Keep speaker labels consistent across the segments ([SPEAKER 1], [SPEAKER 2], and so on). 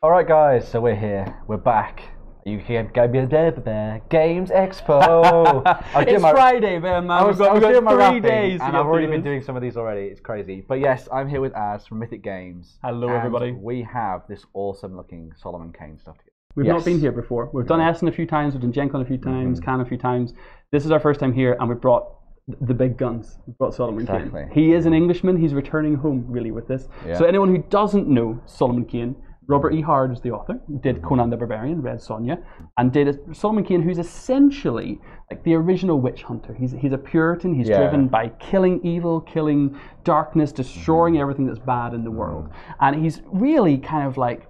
[SPEAKER 1] Alright guys, so we're here, we're back. You can go be there. Games Expo.
[SPEAKER 2] It's Friday, man.
[SPEAKER 1] I was
[SPEAKER 2] We've
[SPEAKER 1] doing my
[SPEAKER 2] got 3
[SPEAKER 1] rapping,
[SPEAKER 2] days.
[SPEAKER 1] and I've already been doing some of these already. It's crazy. But yes, I'm here with Az from Mythic Games.
[SPEAKER 2] Hello, everybody.
[SPEAKER 1] We have this awesome looking Solomon Kane stuff together.
[SPEAKER 2] We've not been here before. We've done Essen a few times, we've done Gen Con a few times, Cannes a few times. This is our first time here, and we brought the big guns. We brought Solomon Kane. He is an Englishman. He's returning home, really, with this. Yeah. So anyone who doesn't know Solomon Kane, Robert E. Howard is the author, did Conan the Barbarian, Red Sonja, and did Solomon Kane, who's essentially like the original witch hunter. He's a Puritan. He's driven by killing evil, killing darkness, destroying everything that's bad in the world. And he's really kind of like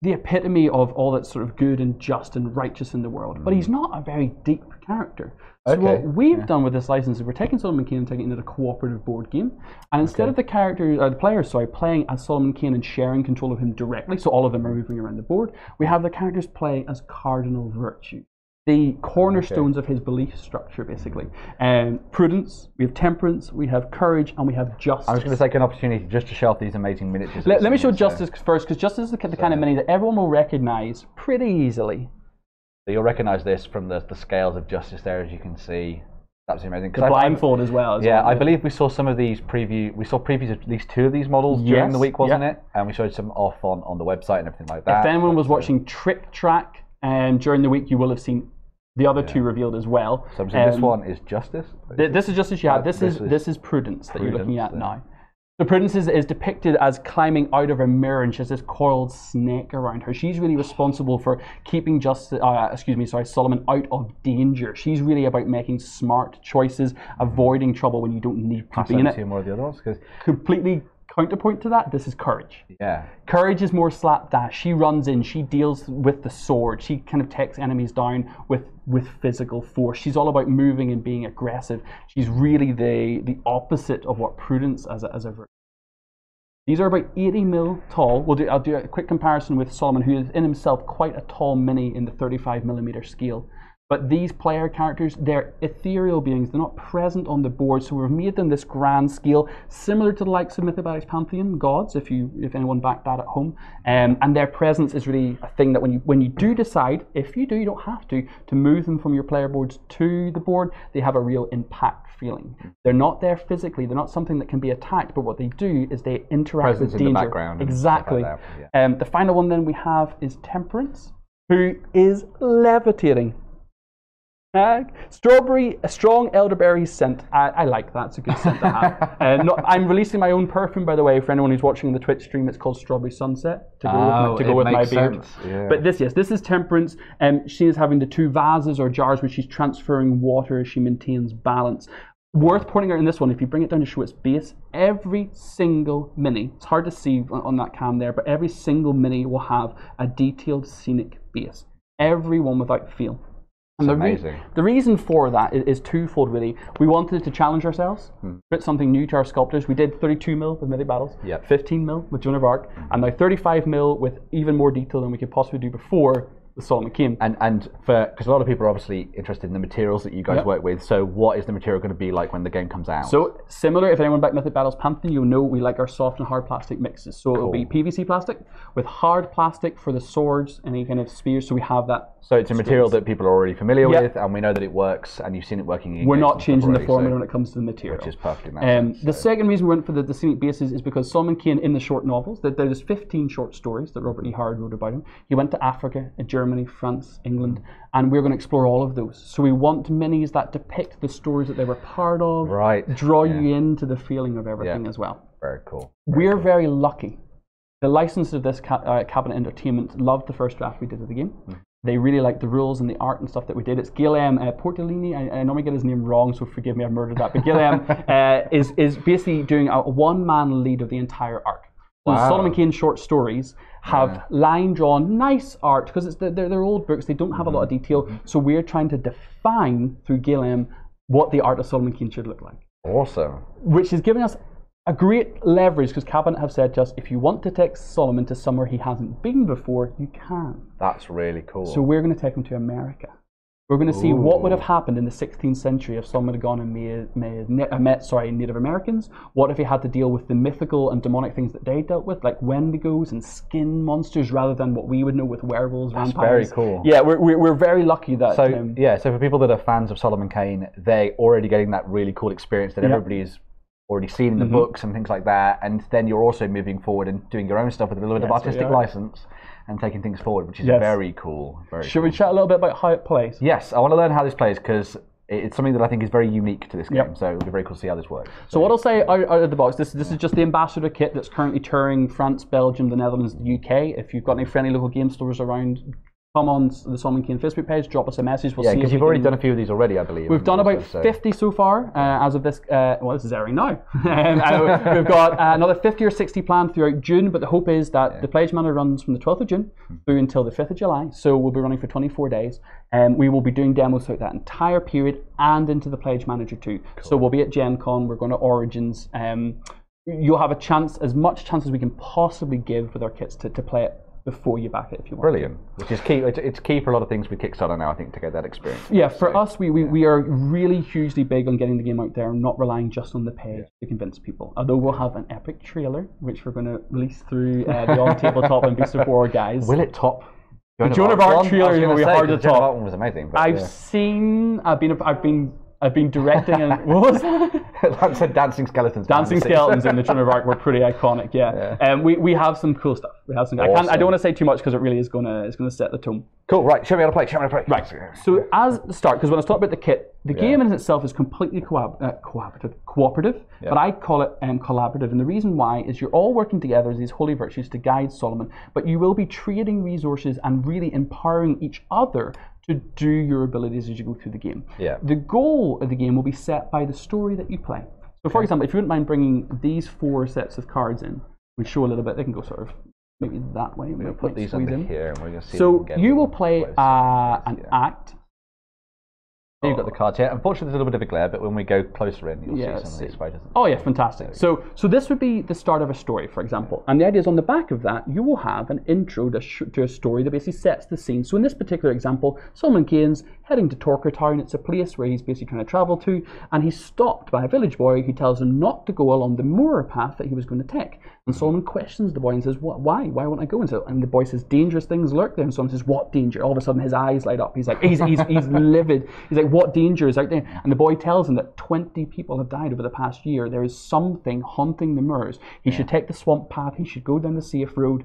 [SPEAKER 2] the epitome of all that's sort of good and just and righteous in the world. But he's not a very deep character. So what we've done with this license is we're taking Solomon Kane and taking it into a cooperative board game. And instead of the players playing as Solomon Kane and sharing control of him directly, so all of them are moving around the board, we have the characters play as cardinal virtues, the cornerstones of his belief structure, basically. Prudence, we have temperance, we have courage, and we have justice.
[SPEAKER 1] I was going to take an opportunity just to show off these amazing miniatures.
[SPEAKER 2] Let me show justice first, because justice is the kind of mini that everyone will recognize pretty easily.
[SPEAKER 1] So you'll recognise this from the scales of justice there, as you can see. That's amazing.
[SPEAKER 2] The blindfold as well.
[SPEAKER 1] I believe we saw some of these we saw previews of at least 2 of these models during the week, wasn't it? And we showed some off on the website and everything like that.
[SPEAKER 2] If anyone was watching Trick Track during the week, you will have seen the other 2 revealed as well.
[SPEAKER 1] So this one is justice.
[SPEAKER 2] This is justice. Yeah, this is prudence that you're looking at now. So Prudence is depicted as climbing out of a mirror, and she has this coiled snake around her. She's really responsible for keeping Solomon out of danger. She's really about making smart choices, avoiding trouble when you don't need to be in it.
[SPEAKER 1] More of the other ones,
[SPEAKER 2] completely counterpoint to that, this is courage.
[SPEAKER 1] Yeah.
[SPEAKER 2] Courage is more slapdash. She runs in, she deals with the sword, she kind of takes enemies down with physical force. She's all about moving and being aggressive. She's really the opposite of what Prudence as a virtue. These are about 80 mil tall. I'll do a quick comparison with Solomon, who is in himself quite a tall mini in the 35mm scale. But these player characters, they're ethereal beings. They're not present on the board, so we've made them this grand scale, similar to the likes of Mythic Pantheon gods, if anyone backed that at home. And their presence is really a thing that when you do decide, if you do, you don't have to move them from your player boards to the board, they have a real impact feeling. They're not there physically. They're not something that can be attacked, but what they do is they interact with danger. In the background. Exactly. Like that, the final one then we have is Temperance, who is levitating. Strawberry, a strong elderberry scent. I like that. It's a good scent to have. I'm releasing my own perfume, by the way, for anyone who's watching the Twitch stream. It's called Strawberry Sunset to go with my beard. Yeah. But this is Temperance. She is having the 2 vases or jars where she's transferring water as she maintains balance. Worth pointing out in this one, if you bring it down to show its base, every single mini, it's hard to see on that cam there, but every single mini will have a detailed scenic base. Every one without fail. And the reason for that is twofold, really. We wanted to challenge ourselves, put something new to our sculptors. We did 32mm with Mythic Battles, 15mm with Joan of Arc, and now 35mm with even more detail than we could possibly do before the Solomon Kane.
[SPEAKER 1] And because a lot of people are obviously interested in the materials that you guys work with, so what is the material going to be like when the game comes out?
[SPEAKER 2] So similar, if anyone back Mythic Battles Pantheon, you'll know we like our soft and hard plastic mixes. So it'll be PVC plastic with hard plastic for the swords, any kind of spears, so we have that.
[SPEAKER 1] So it's a material that people are already familiar with, and we know that it works, and you've seen it working in
[SPEAKER 2] We're not changing the formula when it comes to the material.
[SPEAKER 1] Which is perfectly nice.
[SPEAKER 2] The second reason we went for the scenic bases is because Solomon Kane, in the short novels, there's 15 short stories that Robert E. Howard wrote about him. He went to Africa, Germany, France, England, and we're going to explore all of those. So we want minis that depict the stories that they were part of, draw you into the feeling of everything as well.
[SPEAKER 1] Very cool.
[SPEAKER 2] We're very lucky. The licensors of this Cabinet Entertainment loved the first draft we did of the game. They really liked the rules and the art and stuff that we did. It's Guillaume Portolini. I normally get his name wrong, so forgive me, I've murdered that. But Guillaume is basically doing a one-man lead of the entire art. So Solomon Kane short stories have line drawn, nice art, because they're old books, they don't have a lot of detail. So we're trying to define through Guillaume what the art of Solomon Kane should look like.
[SPEAKER 1] Awesome.
[SPEAKER 2] Which is giving us a great leverage, because Cabinet have said to us, if you want to take Solomon to somewhere he hasn't been before, you can.
[SPEAKER 1] That's really cool.
[SPEAKER 2] So we're going to take him to America. We're going to see what would have happened in the 16th century if someone had gone and met Native Americans. What if he had to deal with the mythical and demonic things that they dealt with, like Wendigos and skin monsters, rather than what we would know with werewolves, vampires.
[SPEAKER 1] That's very cool.
[SPEAKER 2] Yeah, we're very lucky that.
[SPEAKER 1] So so for people that are fans of Solomon Kane, they're already getting that really cool experience that everybody's already seen in the books and things like that, and then you're also moving forward and doing your own stuff with a little bit of artistic license and taking things forward, which is very cool.
[SPEAKER 2] Should we chat a little bit about how it plays?
[SPEAKER 1] Yes, I want to learn how this plays because it's something that I think is very unique to this game. So it'll be very cool to see how this works.
[SPEAKER 2] So what I'll say out of the box, this is just the ambassador kit that's currently touring France, Belgium, the Netherlands, the UK. If you've got any friendly local game stores around, come on the Solomon Kane Facebook page, drop us a message. We'll see
[SPEAKER 1] because you've already done a few of these already, I believe.
[SPEAKER 2] We've done about 50 so far as of this. Well, this is airing now. We've got another 50 or 60 planned throughout June, but the hope is that the Pledge Manager runs from the 12th of June through until the 5th of July. So we'll be running for 24 days. We will be doing demos throughout that entire period and into the Pledge Manager too. Cool. So we'll be at Gen Con, we're going to Origins. You'll have a chance, as much chance as we can possibly give with our kits to play it before you back it if you want.
[SPEAKER 1] Brilliant. Which is key. It's key for a lot of things with Kickstarter now, I think, to get that experience.
[SPEAKER 2] Yeah, for us, we are really hugely big on getting the game out there and not relying just on the page to convince people. Although we'll have an epic trailer, which we're going to release through the OnTableTop and Beast of War guys.
[SPEAKER 1] Will it top?
[SPEAKER 2] The Joan of Arc trailer will be hard to top.
[SPEAKER 1] The Joan of Arc one was amazing.
[SPEAKER 2] I've been directing and what was that?
[SPEAKER 1] That said dancing skeletons.
[SPEAKER 2] Dancing skeletons in the Joan of Arc were pretty iconic. Yeah. We have some cool stuff. We have some. Awesome. I don't want to say too much because it really is gonna set the tone.
[SPEAKER 1] Cool. Right. Show me how to play.
[SPEAKER 2] Right. So as the start, because when I was talking about the kit, the game in itself is completely cooperative, but I call it collaborative. And the reason why is you're all working together as these holy virtues to guide Solomon, but you will be trading resources and really empowering each other to do your abilities as you go through the game.
[SPEAKER 1] Yeah.
[SPEAKER 2] The goal of the game will be set by the story that you play. So for example, if you wouldn't mind bringing these 4 sets of cards in, we show a little bit, they can go sort of maybe that way.
[SPEAKER 1] We'll put these under here and we're going to see.
[SPEAKER 2] So you will play an act.
[SPEAKER 1] Here you've got the cards here. Unfortunately, there's a little bit of a glare, but when we go closer in, you'll see some of these fighters.
[SPEAKER 2] Oh yeah, fantastic. So this would be the start of a story, for example. And the idea is on the back of that, you will have an intro to a story that basically sets the scene. So in this particular example, Solomon Kane's heading to Torquay Town. It's a place where he's basically trying to travel to, and he's stopped by a village boy who tells him not to go along the moor path that he was going to take. And Solomon questions the boy and says, Why won't I go? And the boy says, dangerous things lurk there. And Solomon says, what danger? All of a sudden his eyes light up. He's like, he's livid. He's like, what danger is out there? And the boy tells him that 20 people have died over the past year. There is something haunting the moors. He should take the swamp path. He should go down the safe road.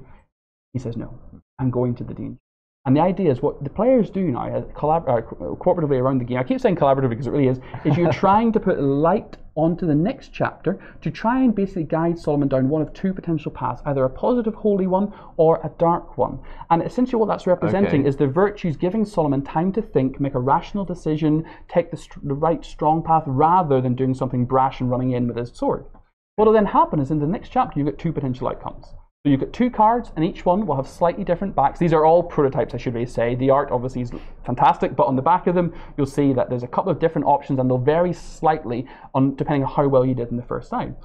[SPEAKER 2] He says, no, I'm going to the danger. And the idea is what the players do now, cooperatively around the game, I keep saying collaboratively because it really is you're trying to put light onto the next chapter to try and basically guide Solomon down one of 2 potential paths, either a positive holy one or a dark one. And essentially what that's representing is the virtues giving Solomon time to think, make a rational decision, take the right strong path rather than doing something brash and running in with his sword. What will then happen is in the next chapter you've got 2 potential outcomes. So you've got 2 cards, and each one will have slightly different backs. These are all prototypes, I should really say. The art obviously is fantastic, but on the back of them, you'll see that there's a couple of different options, and they'll vary slightly depending on how well you did in the first time.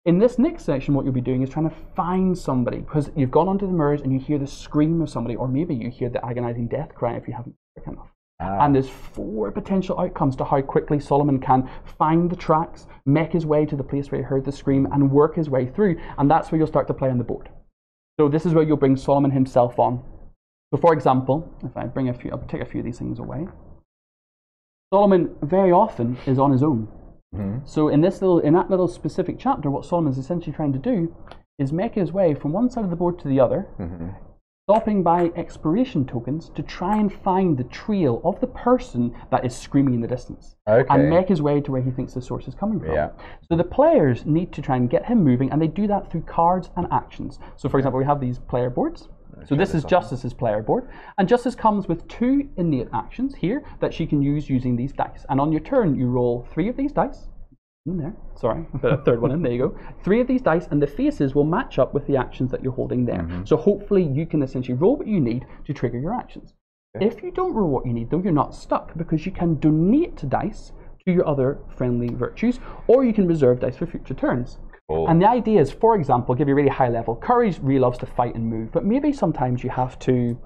[SPEAKER 2] In this next section, what you'll be doing is trying to find somebody, because you've gone onto the moors and you hear the scream of somebody, or maybe you hear the agonizing death cry if you haven't quick enough. And there's 4 potential outcomes to how quickly Solomon can find the tracks, make his way to the place where he heard the scream, and work his way through. And that's where you'll start to play on the board. So this is where you'll bring Solomon himself on. So for example, if I bring I'll take a few of these things away. Solomon very often is on his own. So in that little specific chapter, what Solomon's essentially trying to do is make his way from one side of the board to the other, stopping by exploration tokens to try and find the trail of the person that is screaming in the distance. And make his way to where he thinks the source is coming from. So the players need to try and get him moving, and they do that through cards and actions. So for example, we have these player boards. So this is Justice's player board. And Justice comes with 2 innate actions here that she can use using these dice. And on your turn, you roll 3 of these dice. In there. Sorry, I put a 3rd one in. There you go. 3 of these dice, and the faces will match up with the actions that you're holding there. So hopefully you can essentially roll what you need to trigger your actions. If you don't roll what you need, though, you're not stuck, because you can donate dice to your other friendly virtues, or you can reserve dice for future turns. And the idea is, for example, give you a really high level. Courage really loves to fight and move, but maybe sometimes you have to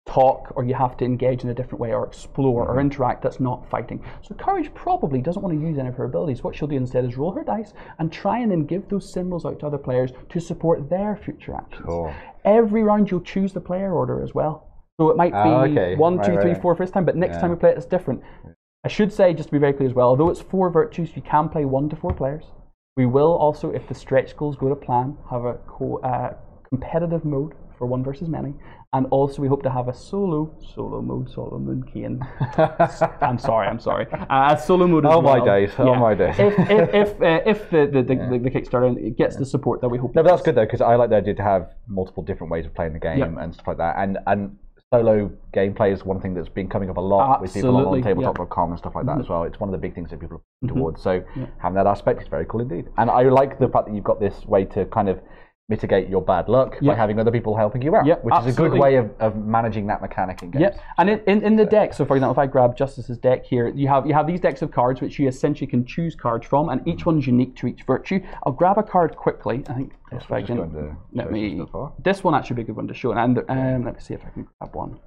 [SPEAKER 2] talk, or you have to engage in a different way, or explore, or interact, that's not fighting. So Courage probably doesn't want to use any of her abilities. What she'll do instead is roll her dice and try and then give those symbols out to other players to support their future actions.
[SPEAKER 1] Cool.
[SPEAKER 2] Every round you'll choose the player order as well. So it might be 1, 2, 3, 4 first time, but next time we play it, it's different. I should say, just to be very clear as well, although it's 4 virtues, you can play 1 to 4 players. We will also, if the stretch goals go to plan, have a competitive mode for 1 versus many. And also we hope to have a solo mode, Solomon Kane. I'm sorry. A solo mode as well.
[SPEAKER 1] My days, my days.
[SPEAKER 2] If the Kickstarter gets the support that we hope.
[SPEAKER 1] No, but that's good though, because I like the idea to have multiple different ways of playing the game and stuff like that. And solo gameplay is one thing that's been coming up a lot with people on OnTableTop.com and stuff like that as well. It's one of the big things that people are looking towards. So having that aspect is very cool indeed. And I like the fact that you've got this way to kind of mitigate your bad luck by having other people helping you out, which is a good way of managing that mechanic in games.
[SPEAKER 2] And in the deck, so for example, if I grab Justice's deck here, you have these decks of cards which you essentially can choose cards from, and each one's unique to each virtue. I'll grab a card quickly. I think if I can, this one actually be a good one to show, and let me see if I can grab one.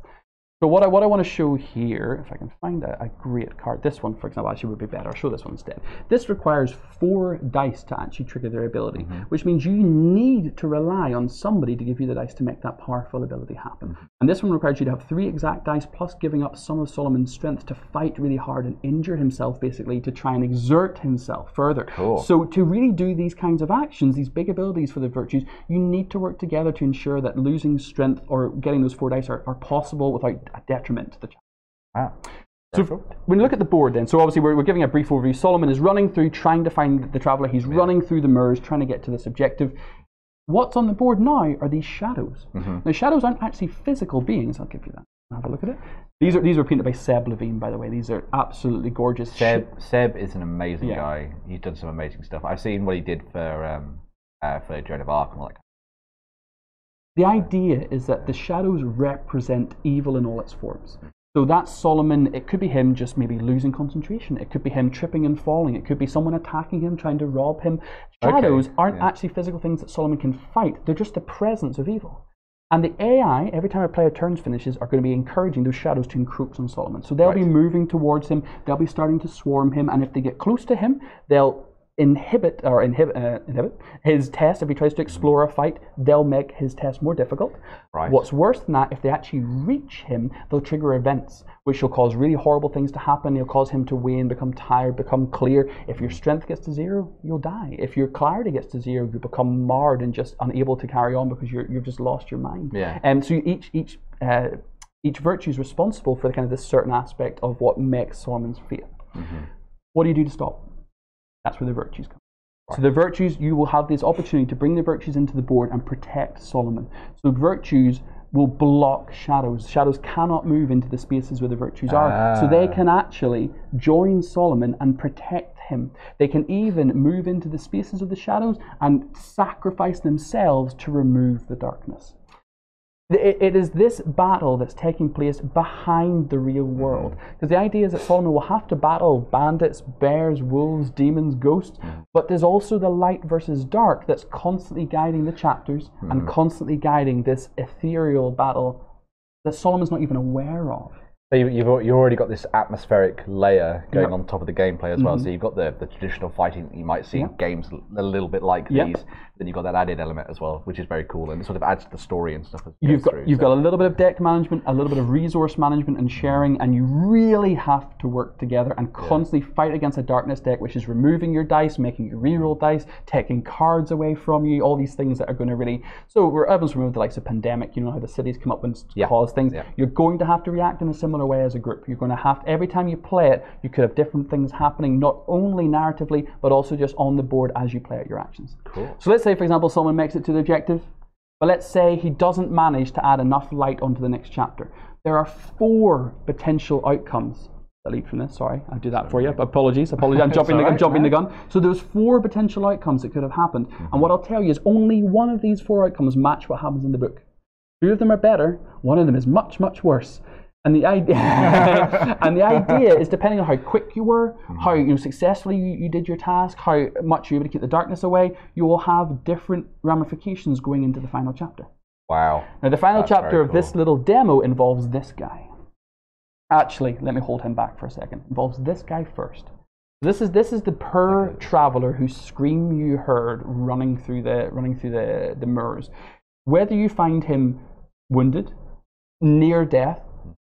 [SPEAKER 2] So what I want to show here, if I can find a great card, this one, for example, actually would be better. I'll show this one instead. This requires 4 dice to actually trigger their ability, which means you need to rely on somebody to give you the dice to make that powerful ability happen. And this one requires you to have 3 exact dice, plus giving up some of Solomon's strength to fight really hard and injure himself, basically, to try and exert himself further.
[SPEAKER 1] Cool.
[SPEAKER 2] So to really do these kinds of actions, these big abilities for the virtues, you need to work together to ensure that losing strength or getting those 4 dice are possible without a detriment to the child. So when you look at the board then, so obviously we're giving a brief overview. Solomon is running through, trying to find the traveller. He's running through the mirrors, trying to get to this objective. What's on the board now are these shadows. Now shadows aren't actually physical beings. I'll give you that. Have a look at it. These are painted by Seb Levine, by the way. These are absolutely gorgeous.
[SPEAKER 1] Seb is an amazing guy. He's done some amazing stuff. I've seen what he did for Joan of Arc and all that.
[SPEAKER 2] The idea is that the shadows represent evil in all its forms. So that's Solomon. It could be him just maybe losing concentration. It could be him tripping and falling. It could be someone attacking him, trying to rob him. Shadows aren't actually physical things that Solomon can fight. They're just the presence of evil. And the AI, every time a player turns finishes, are going to be encouraging those shadows to encroach on Solomon. So they'll be moving towards him. They'll be starting to swarm him. And if they get close to him, they'll inhibit his test. If he tries to explore a fight, they'll make his test more difficult. What's worse than that, if they actually reach him, they'll trigger events which will cause really horrible things to happen. They'll cause him to wane, become tired, become clear. If your strength gets to 0, you'll die. If your clarity gets to 0, you become marred and just unable to carry on because you've just lost your mind. So each virtue is responsible for kind of this certain aspect of what makes Solomon's fail. What do you do to stop? That's where the virtues come. So the virtues, you will have this opportunity to bring the virtues into the board and protect Solomon. So virtues will block shadows. Shadows cannot move into the spaces where the virtues are. So they can actually join Solomon and protect him. They can even move into the spaces of the shadows and sacrifice themselves to remove the darkness. It is this battle that's taking place behind the real world. Because the idea is that Solomon will have to battle bandits, bears, wolves, demons, ghosts, but there's also the light versus dark that's constantly guiding the chapters and constantly guiding this ethereal battle that Solomon's not even aware of.
[SPEAKER 1] So you've already got this atmospheric layer going on top of the gameplay as well. So you've got the traditional fighting that you might see in games a little bit like these. Then you've got that added element as well, which is very cool, and it sort of adds to the story and stuff.
[SPEAKER 2] You've got a little bit of deck management, a little bit of resource management and sharing, and you really have to work together and constantly fight against a darkness deck, which is removing your dice, making you reroll dice, taking cards away from you, all these things that are going to really... So we're everyone's removed the likes of pandemic, you know how the cities come up and cause things. You're going to have to react in a similar way as a group. You're going to have, every time you play it, you could have different things happening, not only narratively, but also just on the board as you play out your actions.
[SPEAKER 1] Cool.
[SPEAKER 2] So let's say, for example, someone makes it to the objective, but let's say he doesn't manage to add enough light onto the next chapter. There are 4 potential outcomes. Delete from this, sorry, I'll do that for you. Apologies, I'm jumping the gun. So there's 4 potential outcomes that could have happened. And what I'll tell you is only one of these 4 outcomes match what happens in the book. 2 of them are better, one of them is much, much worse. And the idea is, depending on how quick you were, how successfully you did your task, how much you were able to keep the darkness away, you will have different ramifications going into the final chapter.
[SPEAKER 1] Wow.
[SPEAKER 2] Now the final chapter of this little demo involves this guy. Actually, let me hold him back for a second. Involves this guy first. This is the poor traveler whose scream you heard running through the moors. Whether you find him wounded, near death,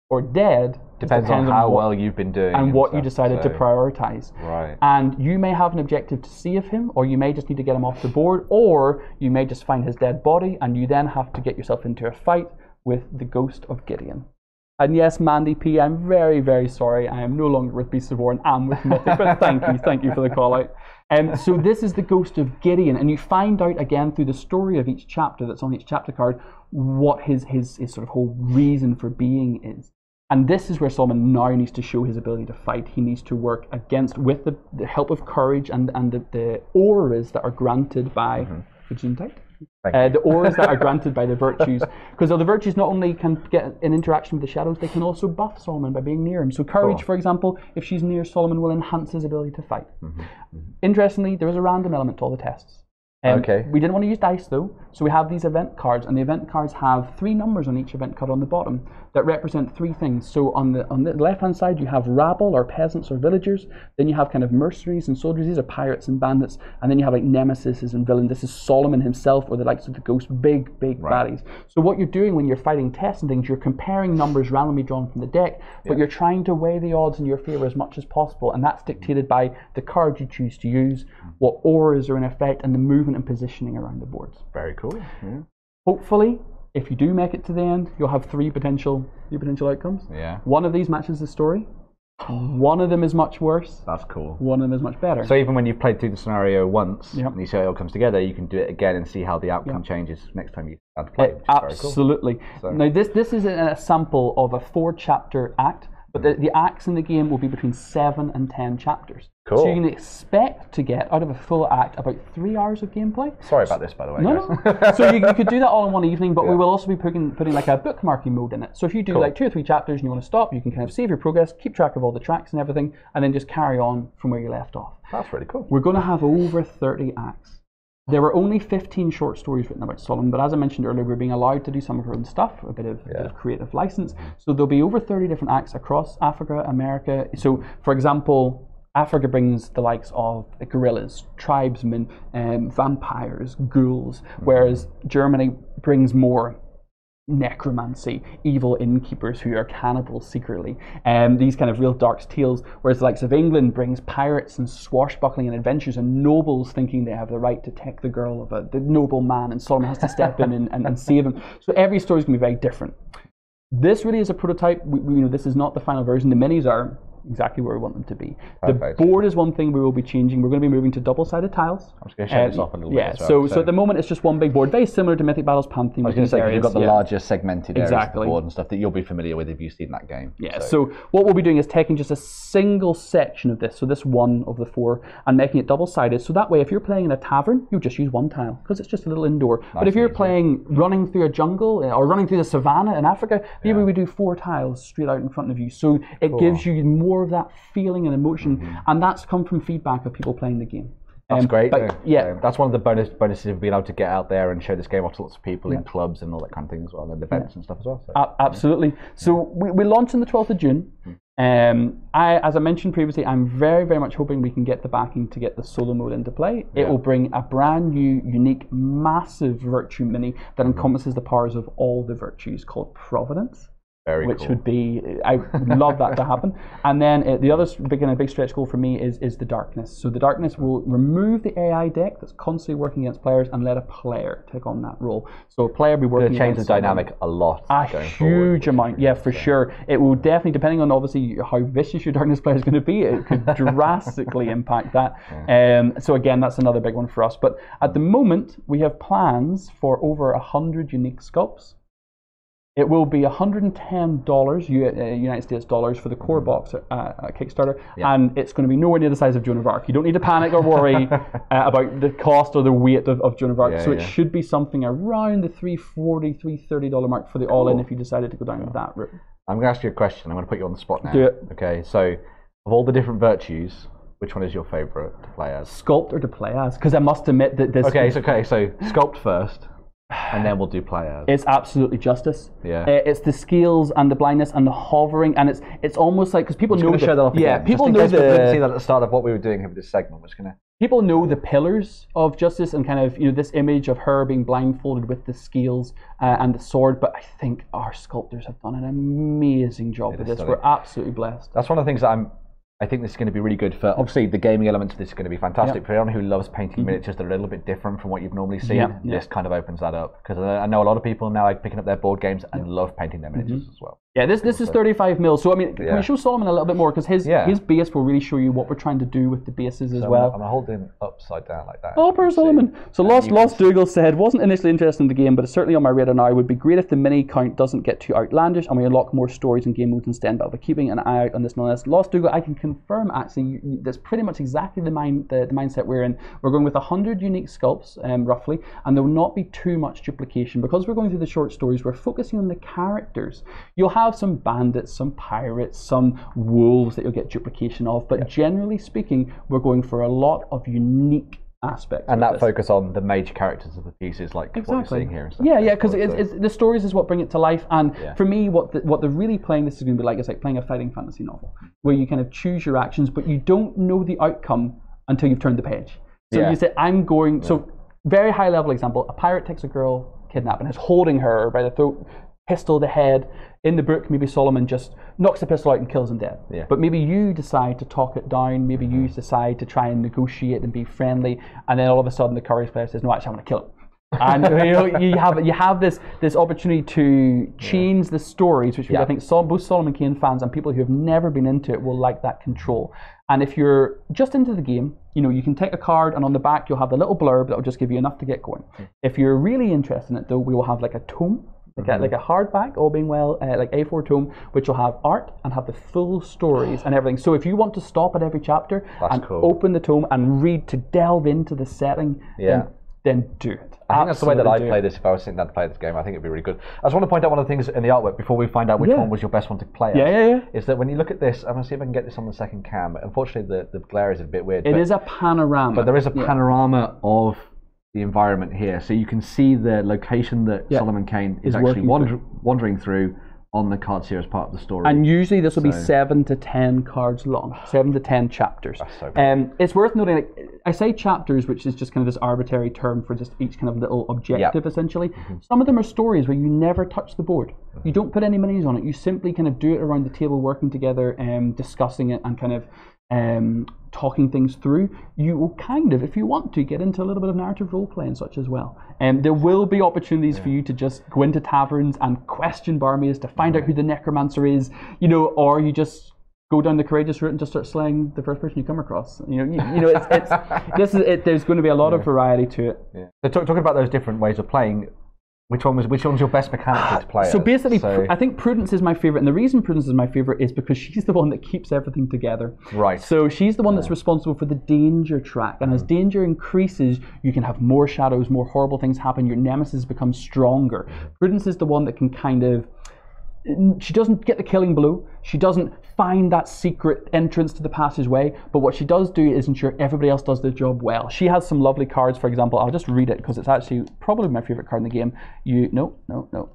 [SPEAKER 2] or dead
[SPEAKER 1] depends on how well you've been doing
[SPEAKER 2] and what you decided to prioritize.
[SPEAKER 1] Right.
[SPEAKER 2] And you may have an objective to save him, or you may just need to get him off the board, or you may just find his dead body, and you then have to get yourself into a fight with the ghost of Gideon. And yes, Mandy P, I'm very, very sorry. I am no longer with Beasts of War and am with Mythic, but thank you for the call out. So this is the ghost of Gideon, and you find out again through the story of each chapter that's on each chapter card what his sort of whole reason for being is. And this is where Solomon now needs to show his ability to fight. He needs to work with the help of courage and the auras that are granted by the auras that are granted by the virtues, because the virtues not only can get an interaction with the shadows, they can also buff Solomon by being near him. So courage, for example, if she's near Solomon, will enhance his ability to fight. Interestingly, there is a random element to all the tests. We didn't want to use dice though, so we have these event cards, and the event cards have 3 numbers on each event card on the bottom that represent 3 things. So on the left-hand side, you have rabble or peasants or villagers. Then you have kind of mercenaries and soldiers. These are pirates and bandits. And then you have like nemesis and villains. This is Solomon himself, or the likes of the ghost, big baddies. So what you're doing when you're fighting tests and things, you're comparing numbers randomly drawn from the deck, but you're trying to weigh the odds in your favor as much as possible, and that's dictated by the cards you choose to use, what auras are in effect, and the movement and positioning around the boards.
[SPEAKER 1] Very cool. Yeah.
[SPEAKER 2] Hopefully, if you do make it to the end, you'll have 3 potential outcomes.
[SPEAKER 1] Yeah.
[SPEAKER 2] One of these matches the story. One of them is much worse.
[SPEAKER 1] That's cool.
[SPEAKER 2] One of them is much better.
[SPEAKER 1] So even when you've played through the scenario once, and you see how it all comes together, you can do it again and see how the outcome changes next time you start to play.
[SPEAKER 2] Absolutely.
[SPEAKER 1] Cool.
[SPEAKER 2] Now this is a sample of a 4-chapter act, but the acts in the game will be between 7 and 10 chapters.
[SPEAKER 1] Cool.
[SPEAKER 2] So you can expect to get out of a full act about 3 hours of gameplay.
[SPEAKER 1] Sorry about this, by the way.
[SPEAKER 2] No. So you could do that all in one evening, but we will also be putting like a bookmarking mode in it. So if you do like 2 or 3 chapters and you want to stop, you can kind of save your progress, keep track of all the tracks and everything, and then just carry on from where you left off.
[SPEAKER 1] That's really cool.
[SPEAKER 2] We're going to have over 30 acts. There were only 15 short stories written about Solomon, but as I mentioned earlier, we're being allowed to do some of our own stuff, a bit of creative license. So there'll be over 30 different acts across Africa, America. So, for example, Africa brings the likes of gorillas, tribesmen, vampires, ghouls, whereas Germany brings more necromancy, evil innkeepers who are cannibals secretly, these kind of real dark tales, whereas the likes of England brings pirates and swashbuckling and adventures and nobles thinking they have the right to take the girl of the noble man, and Solomon has to step in and save him. So every story is going to be very different. This really is a prototype. This is not the final version. The minis are exactly where we want them to be.
[SPEAKER 1] Perfect.
[SPEAKER 2] The board is one thing we will be changing. We're going to be moving to double-sided tiles.
[SPEAKER 1] I'm just going to show this off a little bit as well.
[SPEAKER 2] So at the moment it's just one big board, very similar to Mythic Battles Pantheon.
[SPEAKER 1] I was going to say, you've got the larger segmented areas of the board and stuff that you'll be familiar with if you've seen that game.
[SPEAKER 2] Yeah, so what we'll be doing is taking just a single section of this, so this one of the 4, and making it double-sided, so that way if you're playing in a tavern, you'll just use 1 tile, because it's just a little indoor. But if you're playing running through a jungle, or running through the savannah in Africa, maybe we do 4 tiles straight out in front of you, so it gives you more of that feeling and emotion, and that's come from feedback of people playing the game.
[SPEAKER 1] That's great. That's one of the bonuses of being able to get out there and show this game off to lots of people in clubs and all that kind of thing as well, and events and stuff as well. So,
[SPEAKER 2] absolutely. So we launch on the 12th of June. As I mentioned previously, I'm very, very much hoping we can get the backing to get the solo mode into play. It will bring a brand new, unique, massive virtue mini that encompasses the powers of all the virtues, called Providence. Which would be, I would love that to happen. And then the other big stretch goal for me is the darkness. So the darkness will remove the AI deck that's constantly working against players and let a player take on that role. So a player will be working
[SPEAKER 1] change the dynamic a lot.
[SPEAKER 2] A huge amount, for sure. It will definitely, depending on obviously how vicious your darkness player is going to be, it could drastically impact that. So again, that's another big one for us. But at the moment, we have plans for over 100 unique sculpts. It will be $110 United States dollars for the core box Kickstarter, and it's going to be nowhere near the size of Joan of Arc. You don't need to panic or worry about the cost or the weight of Joan of Arc. So it should be something around the $340, $330 mark for the all-in if you decided to go down that route. I'm
[SPEAKER 1] going to ask you a question. I'm going to put you on the spot now.
[SPEAKER 2] Do it.
[SPEAKER 1] Okay, so of all the different virtues, which one is your favourite to play as?
[SPEAKER 2] Sculpt or to play as? Because I must admit that this...
[SPEAKER 1] Okay, so sculpt first. And then we'll do play as.
[SPEAKER 2] It's absolutely justice.
[SPEAKER 1] Yeah.
[SPEAKER 2] It's the skills and the blindness and the hovering, and it's almost like, because people know
[SPEAKER 1] show that off again.
[SPEAKER 2] People know
[SPEAKER 1] we didn't see that at the start of what we were doing here with this segment. We're just gonna.
[SPEAKER 2] People know the pillars of justice and kind of, you know, this image of her being blindfolded with the scales and the sword, but I think our sculptors have done an amazing job with this. We're absolutely blessed.
[SPEAKER 1] That's one of the things that I think this is going to be really good for, obviously the gaming element of this is going to be fantastic for anyone who loves painting miniatures that are a little bit different from what you've normally seen. This kind of opens that up, because I know a lot of people now are picking up their board games and love painting their miniatures as well. Yeah, this is 35 mil. So I mean, can we show Solomon a little bit more, because his base will really show you what we're trying to do with the bases as well. I'm holding upside down like that.
[SPEAKER 2] Oh, poor Solomon. So Lost Dougal said, wasn't initially interested in the game, but it's certainly on my radar now. It would be great if the mini count doesn't get too outlandish and we unlock more stories and game modes instead. But keeping an eye out on this nonetheless. Lost Dougal, I can confirm actually that's pretty much exactly the mindset we're in. We're going with 100 unique sculpts roughly, and there will not be too much duplication because we're going through the short stories. We're focusing on the characters. You'll have some bandits, some pirates, some wolves that you'll get duplication of, but generally speaking, we're going for a lot of unique aspects.
[SPEAKER 1] And that focus on the major characters of the pieces, like what you're seeing here. And stuff.
[SPEAKER 2] Yeah, because the stories is what bring it to life. And for me, what they're really playing this is going to be like, it's like playing a fighting fantasy novel, where you kind of choose your actions, but you don't know the outcome until you've turned the page. So you say, I'm going, so very high level example, a pirate takes a girl kidnapped and is holding her by the throat, pistol to head. In the book, maybe Solomon just knocks the pistol out and kills him dead. Yeah. But maybe you decide to talk it down. Maybe you decide to try and negotiate and be friendly. And then all of a sudden, the courage player says, "No, actually, I'm going to kill him." And you have this opportunity to change the stories, which I think both Solomon Kane fans and people who have never been into it will like that control. And if you're just into the game, you can take a card, and on the back you'll have the little blurb that will just give you enough to get going. If you're really interested in it, though, we will have like a tome. Like a hardback, all being well, like A4 tome, which will have art and have the full stories and everything. So if you want to stop at every chapter open the tome and read to delve into the setting, then do it.
[SPEAKER 1] I think that's the way that I'd play this if I was sitting down to play this game. I think it'd be really good. I just want to point out one of the things in the artwork before we find out which one was your best one to play as. Is that when you look at this, I'm going to see if I can get this on the second cam. Unfortunately, the glare is a bit weird.
[SPEAKER 2] It is a panorama.
[SPEAKER 1] But there is a panorama of the environment here, so you can see the location that Solomon Kane is actually wandering through on the cards here as part of the story. And
[SPEAKER 2] usually this will be 7 to 10 cards long, 7 to 10 chapters.
[SPEAKER 1] That's so cool.
[SPEAKER 2] It's worth noting, like, I say chapters, which is just kind of this arbitrary term for just each kind of little objective, essentially. Some of them are stories where you never touch the board. You don't put any minis on it. You simply kind of do it around the table, working together, discussing it, and kind of talking things through. You will kind of, if you want to, get into a little bit of narrative role play and such as well. There will be opportunities for you to just go into taverns and question barmaids to find out who the necromancer is, or you just go down the courageous route and just start slaying the first person you come across. There's going to be a lot of variety to it.
[SPEAKER 1] So talking about those different ways of playing, which one's your best mechanic to play?
[SPEAKER 2] So basically, I think Prudence is my favorite, and the reason Prudence is my favorite is because she's the one that keeps everything together.
[SPEAKER 1] Right.
[SPEAKER 2] So she's the one that's responsible for the danger track, and as danger increases, you can have more shadows, more horrible things happen. Your nemesis becomes stronger. Prudence is the one that can kind of. She doesn't get the killing blow. She doesn't find that secret entrance to the passageway. But what she does do is ensure everybody else does their job well. She has some lovely cards. For example, I'll just read it because it's actually probably my favorite card in the game. No.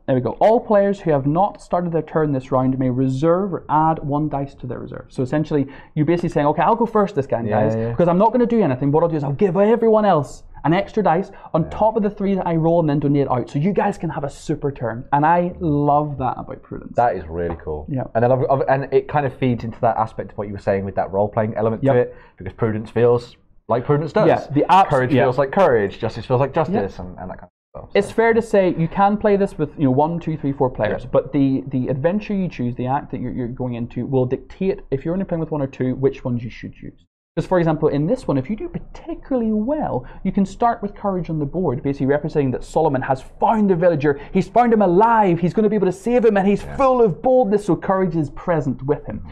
[SPEAKER 2] There we go. All players who have not started their turn this round may reserve or add 1 dice to their reserve. So essentially, you're basically saying, okay, I'll go first this game, guys, because I'm not going to do anything. What I'll do is I'll give everyone else an extra dice on top of the 3 that I roll and then donate out, so you guys can have a super turn. And I love that about Prudence.
[SPEAKER 1] That is really cool. Yeah. And then and it kind of feeds into that aspect of what you were saying with that role-playing element to it, because Prudence feels like Prudence does.
[SPEAKER 2] Yeah.
[SPEAKER 1] Courage feels like courage. Justice feels like justice, and that kind of stuff. So.
[SPEAKER 2] It's fair to say you can play this with 1, 2, 3, 4 players, but the adventure you choose, the act that you're going into, will dictate, if you're only playing with 1 or 2, which ones you should use. Because, for example, in this one, if you do particularly well, you can start with courage on the board, basically representing that Solomon has found the villager, he's found him alive, he's going to be able to save him, and he's full of boldness, so courage is present with him.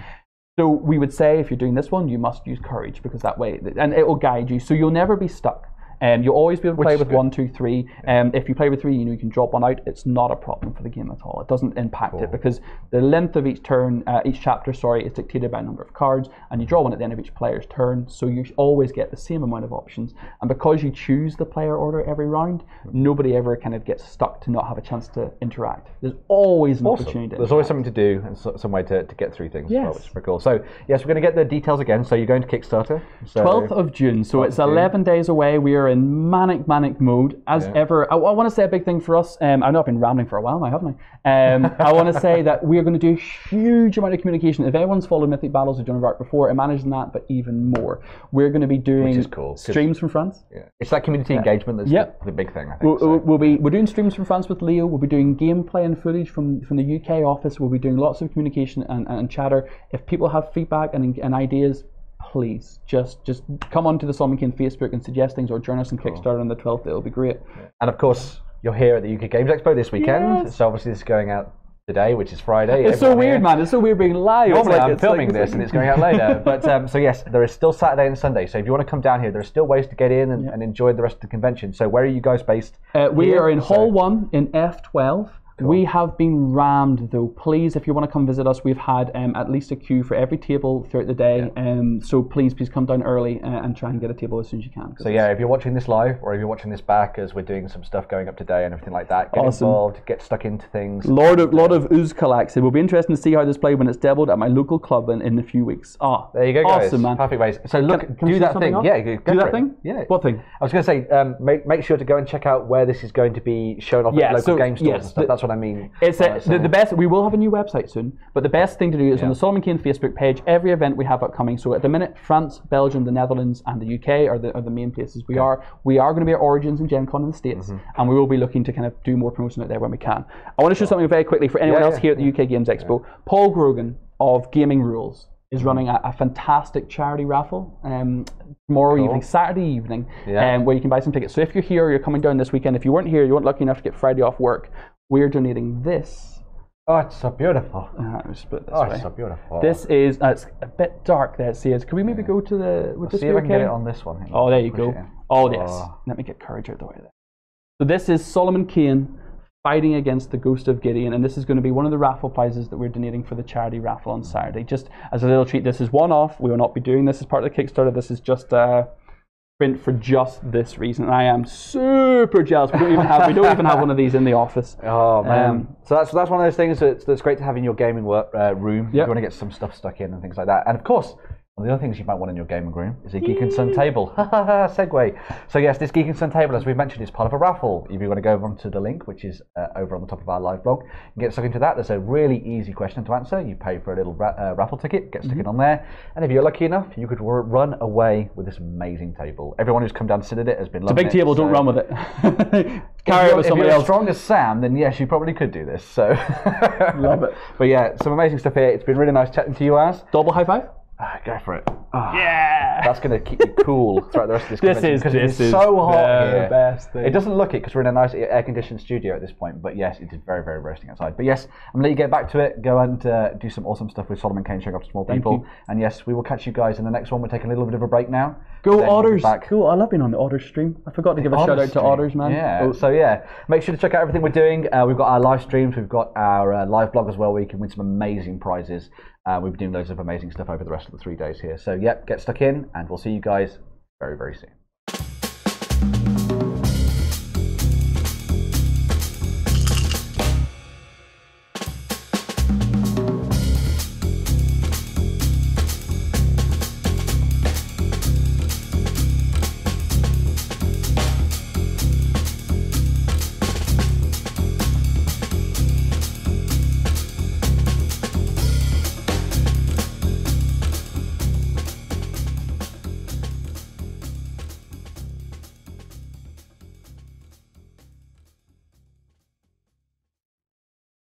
[SPEAKER 2] So we would say, if you're doing this one, you must use courage, because that way, and it will guide you, so you'll never be stuck. You'll always be able to play with 1, 2, 3. If you play with 3, you can drop one out. It's not a problem for the game at all. It doesn't impact it because the length of each turn, each chapter, is dictated by a number of cards, and you draw one at the end of each player's turn. So you always get the same amount of options. And because you choose the player order every round, nobody ever kind of gets stuck to not have a chance to interact. There's always an opportunity.
[SPEAKER 1] There's always something to do and some way to get through things as well, which is pretty cool. So yes, we're going to get the details again. So you're going to Kickstarter. So
[SPEAKER 2] 12th of June. So it's 11 days away. We are in manic mode as ever. I want to say a big thing for us. I know I've been rambling for a while now, haven't I? I want to say that we are going to do a huge amount of communication. If anyone's followed Mythic Battles or Joan of Arc before, imagine that, but even more. We're going to be doing streams from France.
[SPEAKER 1] Yeah. It's that community engagement that's the big thing, I think.
[SPEAKER 2] We're doing streams from France with Leo. We'll be doing gameplay and footage from the UK office. We'll be doing lots of communication and chatter. If people have feedback and ideas, please just come onto the Solomon Kane Facebook and suggest things, or join us in Kickstarter on the 12th. It'll be great.
[SPEAKER 1] And of course, you're here at the UK Games Expo this weekend. So obviously this is going out today, which is Friday.
[SPEAKER 2] It's so weird, man. It's so weird being live.
[SPEAKER 1] Normally I'm filming this and it's going out later. But so yes, there is still Saturday and Sunday. So if you want to come down here, there are still ways to get in and enjoy the rest of the convention. So where are you guys based?
[SPEAKER 2] We are in Hall 1 in F12. Cool. We have been rammed though. Please, if you want to come visit us, we've had at least a queue for every table throughout the day. So please come down early and try and get a table as soon as you can.
[SPEAKER 1] So yeah, if you're watching this live or if you're watching this back as we're doing some stuff going up today and everything like that, get involved, get stuck into things.
[SPEAKER 2] Lot of Uzkalak said, it will be interesting to see how this played when it's demoed at my local club in a few weeks.
[SPEAKER 1] There you go, guys.
[SPEAKER 2] Awesome, man.
[SPEAKER 1] Perfect ways. So look,
[SPEAKER 2] can
[SPEAKER 1] do that thing. Yeah,
[SPEAKER 2] do that thing.
[SPEAKER 1] Yeah.
[SPEAKER 2] What thing?
[SPEAKER 1] I was going to say, make sure to go and check out where this is going to be shown off at local game stores and stuff. That's what I mean.
[SPEAKER 2] It's the best. We will have a new website soon, but the best thing to do is on the Solomon Kane Facebook page. Every event we have upcoming. So at the minute, France, Belgium, the Netherlands, and the UK are the main places we are. We are going to be at Origins and Gen Con in the States, and we will be looking to kind of do more promotion out there when we can. I want to show something very quickly for anyone else here at the UK Games Expo. Paul Grogan of Gaming Rules is running a fantastic charity raffle tomorrow evening, Saturday evening, where you can buy some tickets. So if you're here or you're coming down this weekend, if you weren't here, you weren't lucky enough to get Friday off work, we're donating this.
[SPEAKER 1] Oh, it's so beautiful.
[SPEAKER 2] Split this
[SPEAKER 1] way.
[SPEAKER 2] It's
[SPEAKER 1] so beautiful.
[SPEAKER 2] This is, it's a bit dark there, it says. Can we maybe go to the,
[SPEAKER 1] see if I can get it on this one.
[SPEAKER 2] Oh, there you go. Oh, yes. Let me get courage out the way there. So this is Solomon Kane fighting against the Ghost of Gideon, and this is going to be one of the raffle prizes that we're donating for the charity raffle on Saturday. Just as a little treat, this is one-off. We will not be doing this as part of the Kickstarter. This is just print for just this reason. I am super jealous. We don't even have one of these in the office.
[SPEAKER 1] Oh man! So that's one of those things that's great to have in your gaming room. You want to get some stuff stuck in and things like that. And of course, one of the other things you might want in your gaming room is a Geek and Sun table. Segue. So yes, this Geek and Sun table, as we've mentioned, is part of a raffle. If you want to go over onto the link, which is over on the top of our live blog, and get stuck into that. There's a really easy question to answer. You pay for a little raffle ticket, get stuck in on there, and if you're lucky enough, you could run away with this amazing table. Everyone who's come down to sit at it has been loving it.
[SPEAKER 2] It's a big table, don't run with it. Carry it with somebody else.
[SPEAKER 1] If you're as strong as Sam, then yes, you probably could do this. So
[SPEAKER 2] love it.
[SPEAKER 1] But yeah, some amazing stuff here. It's been really nice chatting to you, Az.
[SPEAKER 2] Double high five.
[SPEAKER 1] Go for it.
[SPEAKER 2] Yeah!
[SPEAKER 1] That's going to keep you cool throughout the rest of this convention.
[SPEAKER 2] This is
[SPEAKER 1] so hot here.
[SPEAKER 2] Best thing.
[SPEAKER 1] It doesn't look it because we're in a nice air-conditioned studio at this point, but yes, it is very, very roasting outside. But yes, I'm going to let you get back to it. Go and do some awesome stuff with Solomon Kane, showing off to small people. And yes, we will catch you guys in the next one. We're taking a little bit of a break now.
[SPEAKER 2] Go Otters! Cool, I love being on the Otters stream. I forgot to give a shout out to Otters, man.
[SPEAKER 1] Yeah, so yeah, make sure to check out everything we're doing. We've got our live streams, we've got our live blog as well, where you can win some amazing prizes. We've been doing loads of amazing stuff over the rest of the 3 days here. So, yep, get stuck in, and we'll see you guys very, very soon.